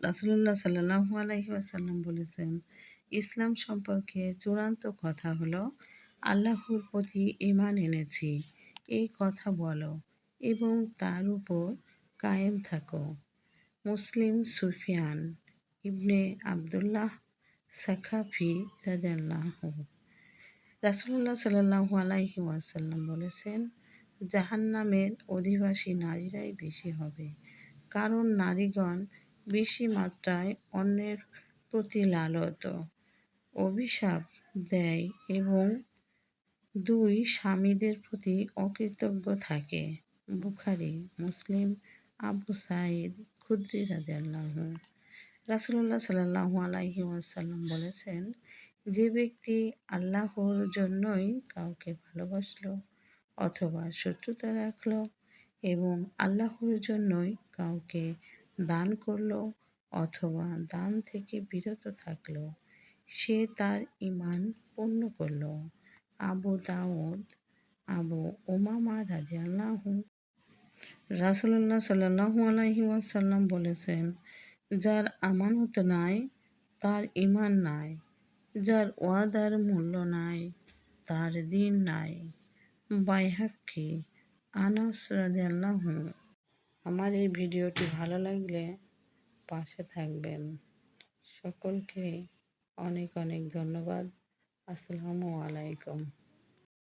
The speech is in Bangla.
রাসূলুল্লাহ সাল্লাল্লাহু আলাইহি ওয়াসাল্লাম বলেছেন, ইসলাম সম্পর্কে চূড়ান্ত কথা হলো আল্লাহর প্রতি ঈমান এনেছি এই কথা বলো এবং তার উপর কায়েম থাকো। মুসলিম সুফিয়ান ইবনে আবদুল্লাহ সাখাফি রাদিয়াল্লাহু রাসূলুল্লাহ সাল্লাল্লাহু আলাইহি ওয়াসাল্লাম বলেছেন, জাহান্নামের অধিবাসী নারীরাই বেশি হবে, কারণ নারীগণ বেশি মাত্রায় অন্যের প্রতি লালত, অভিশাপ দেয় এবং দুই স্বামীদের প্রতি অকৃতজ্ঞ থাকে। বুখারী, মুসলিম। আবু সাঈদ খুদরি রাদিয়াল্লাহু রাসূলুল্লাহ সাল্লাল্লাহু আলাইহি ওয়াসাল্লাম বলেছেন, যে ব্যক্তি আল্লাহর জন্যই কাউকে ভালোবাসলো অথবা শত্রুতা রাখলো এবং আল্লাহর জন্যই কাউকে দান করলো অথবা দান থেকে বিরত থাকলো, সে তার ঈমান পূর্ণ করলো। আবু দাউদ। আবু উমামা রাদিয়াল্লাহু রাসূলুল্লাহ সাল্লাল্লাহু আলাইহি ওয়াসাল্লাম বলেছেন, যার আমানত নাই তার ঈমান নাই, যার ওয়াদার মূল্য নাই তার দিন নাই। বাইহাকী। আনাস রাদিয়াল্লাহু আমার এই ভিডিওটি ভালো লাগলে পাশে থাকবেন। সকলকে অনেক অনেক ধন্যবাদ। আসসালামু আলাইকুম।